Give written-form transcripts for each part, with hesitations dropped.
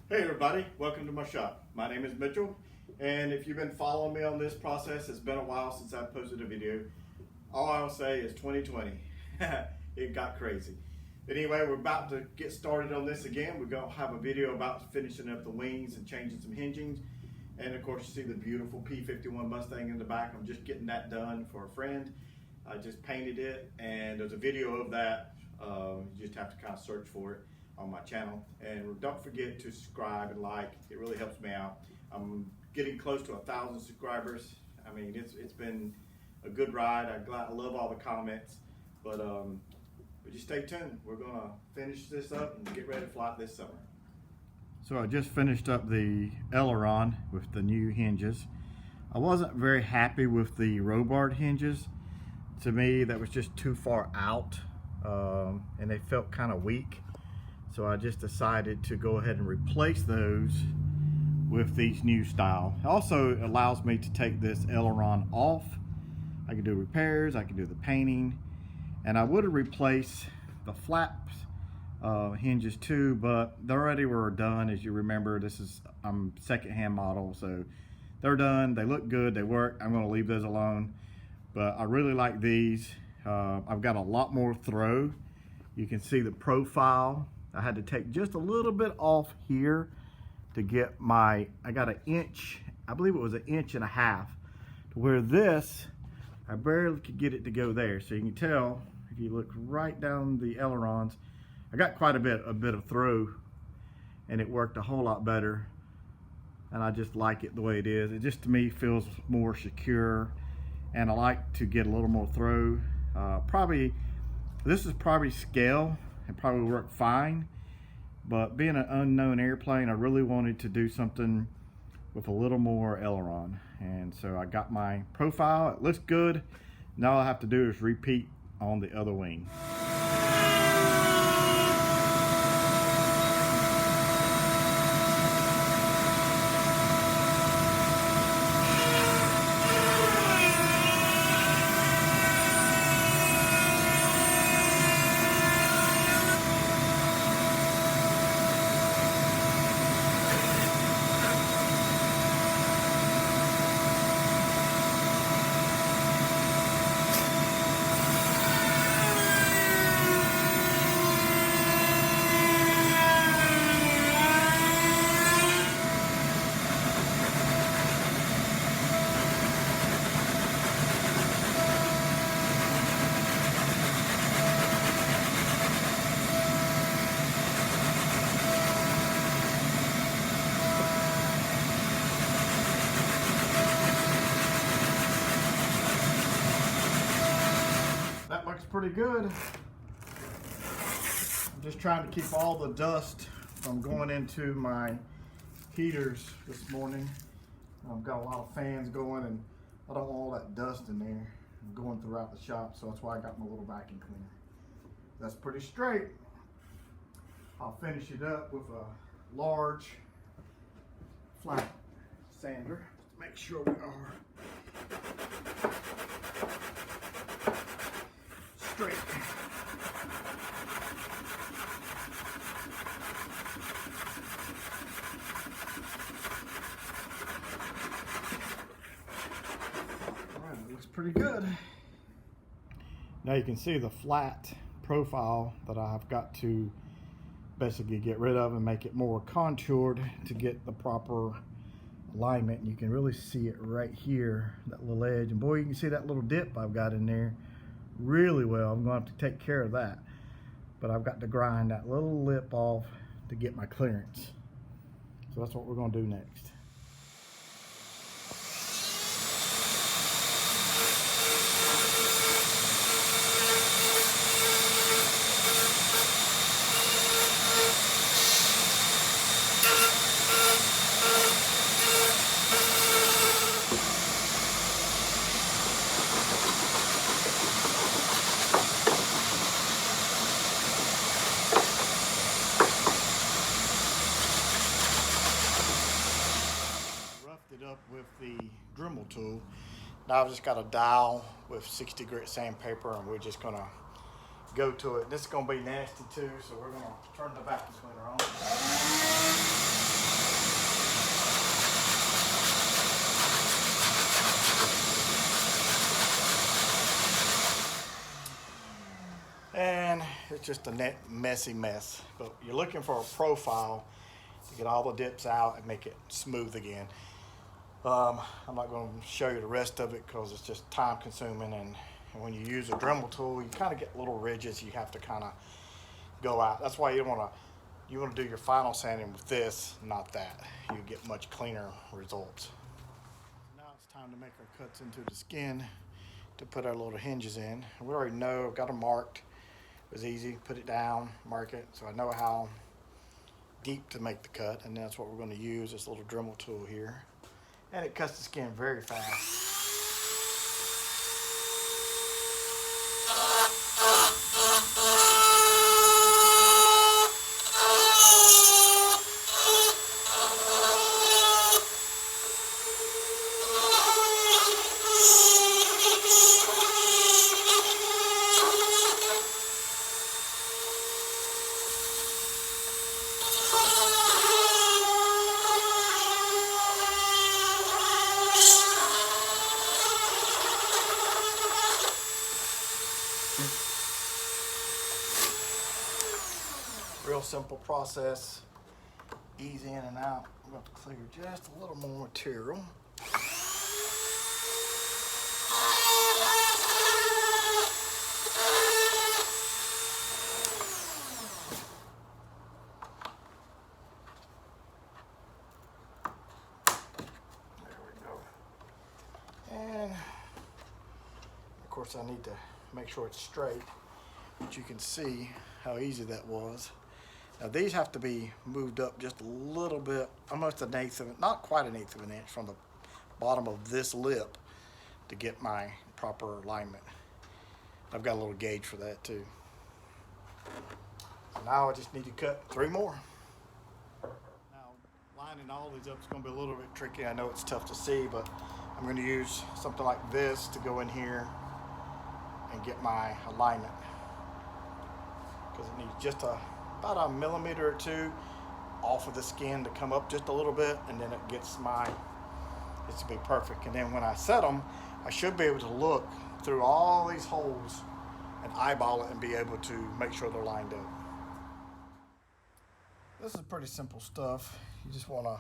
Hey everybody, welcome to my shop. My name is Mitchell, and if you've been following me on this process, it's been a while since I've posted a video. All I'll say is 2020. It got crazy. But anyway, we're about to get started on this again. We're going to have a video about finishing up the wings and changing some hinging. And of course, you see the beautiful P51 Mustang in the back. I'm just getting that done for a friend. I just painted it, and there's a video of that. You just have to kind of search for it on my channel, and don't forget to subscribe and like. It really helps me out. I'm getting close to 1,000 subscribers. I mean, it's been a good ride. I love all the comments, but just stay tuned. We're gonna finish this up and get ready to fly this summer. So I just finished up the Aileron with the new hinges. I wasn't very happy with the row bar hinges. To me, that was just too far out, and they felt kind of weak. So I just decided to go ahead and replace those with these new style. It also allows me to take this Aileron off. I can do repairs, I can do the painting, and I would have replaced the flaps hinges too, but they already were done. As you remember, this is second-hand model, so they're done. They look good, they work. I'm gonna leave those alone, but I really like these. I've got a lot more throw. You can see the profile. I had to take just a little bit off here to get I got an inch, I believe it was 1.5 inches, to where this, I barely could get it to go there. So you can tell, if you look right down the ailerons, I got quite a bit of throw, and it worked a whole lot better. And I just like it the way it is. It just, to me, feels more secure, and I like to get a little more throw. This is probably scale. It probably worked fine, but being an unknown airplane, I really wanted to do something with a little more aileron, and so I got my profile. It looks good. Now all I have to do is repeat on the other wing. That looks pretty good. I'm just trying to keep all the dust from going into my heaters this morning. I've got a lot of fans going, and I don't want all that dust in there going throughout the shop, so that's why I got my little vacuum cleaner. That's pretty straight. I'll finish it up with a large flat sander to make sure we are straight. Alright, it looks pretty good. Now you can see the flat profile that I've got to basically get rid of and make it more contoured to get the proper alignment. And you can really see it right here, that little edge. And boy, you can see that little dip I've got in there really well. I'm going to have to take care of that, but I've got to grind that little lip off to get my clearance. So that's what we're going to do next. With the Dremel tool. Now I've just got a dowel with 60 grit sandpaper, and we're just gonna go to it. This is gonna be nasty too, so we're gonna turn the vacuum cleaner on. it's just a messy mess. But you're looking for a profile to get all the dips out and make it smooth again. I'm not going to show you the rest of it because it's just time consuming, and when you use a Dremel tool, you kind of get little ridges you have to kind of go out. That's why you want to do your final sanding with this, not that. You get much cleaner results. Now it's time to make our cuts into the skin to put our little hinges in. We already know, I've got them marked. It was easy, put it down, mark it, so I know how deep to make the cut, and that's what we're going to use, this little Dremel tool here. And it cuts the skin very fast. Real simple process, easy in and out. I'm going to clear just a little more material. There we go. And of course I need to make sure it's straight, but you can see how easy that was. Now these have to be moved up just a little bit, almost an eighth of it, not quite an eighth of an inch from the bottom of this lip to get my proper alignment. I've got a little gauge for that too. So now I just need to cut 3 more. Now lining all these up is going to be a little bit tricky. I know it's tough to see, but I'm going to use something like this to go in here and get my alignment, because it needs just about a millimeter or 2 off of the skin to come up just a little bit, and then it gets it's to be perfect. And then when I set them, I should be able to look through all these holes and eyeball it and be able to make sure they're lined up. This is pretty simple stuff. You just want to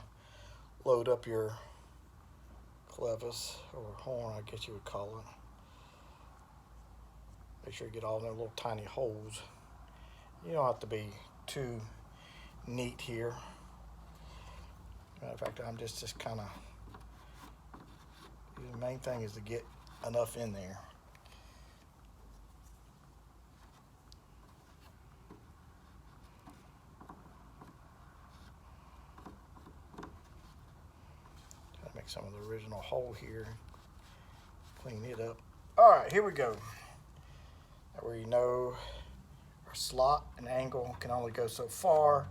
load up your clevis, or horn I guess you would call it. Make sure you get all the little tiny holes. You don't have to be too neat here. Matter of fact, I'm just kind of, the main thing is to get enough in there. Try to make some of the original hole here, clean it up. All right, here we go. Now where you know our slot and angle can only go so far,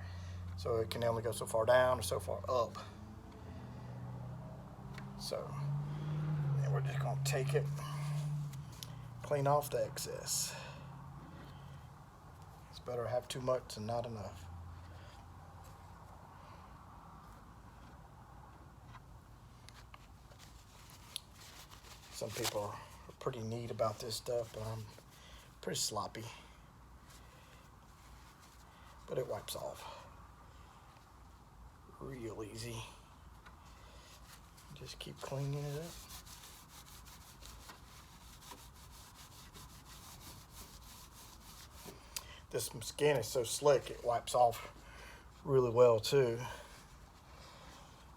so it can only go so far down or so far up. So then we're just going to take it, clean off the excess. It's better to have too much than not enough. Some people are pretty neat about this stuff, but I'm pretty sloppy. But it wipes off real easy. Just keep cleaning it up. This skin is so slick, it wipes off really well too.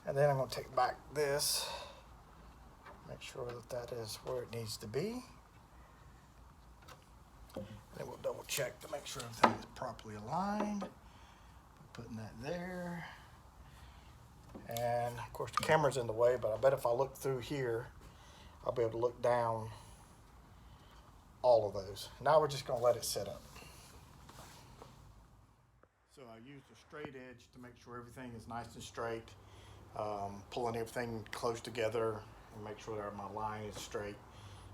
And then I'm going to take back this, make sure that that is where it needs to be. Then we'll double check to make sure everything is properly aligned. Putting that there. And of course the camera's in the way, but I bet if I look through here, I'll be able to look down all of those. Now we're just going to let it set up. So I used a straight edge to make sure everything is nice and straight, pulling everything close together and make sure that my line is straight.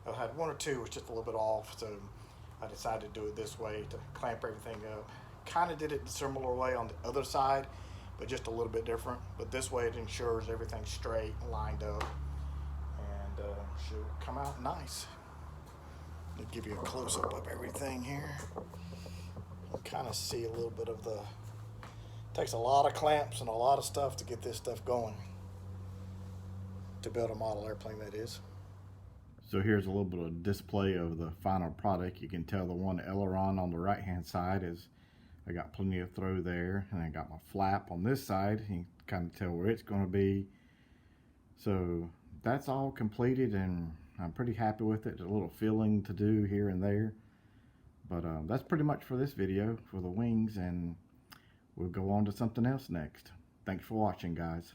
I had 1 or 2 was just a little bit off, so I decided to do it this way to clamp everything up. Kind of did it the similar way on the other side, but just a little bit different. But this way it ensures everything's straight, lined up, and should come out nice. I'll give you a close-up of everything here. kind of see a little bit of the, takes a lot of clamps and a lot of stuff to get this stuff going, to build a model airplane, that is. So here's a little bit of display of the final product. You can tell the one aileron on the right hand side is, I got plenty of throw there, and I got my flap on this side. You can kind of tell where it's going to be. So that's all completed, and I'm pretty happy with it. There's a little filling to do here and there, but that's pretty much for this video for the wings, and we'll go on to something else next. Thanks for watching, guys.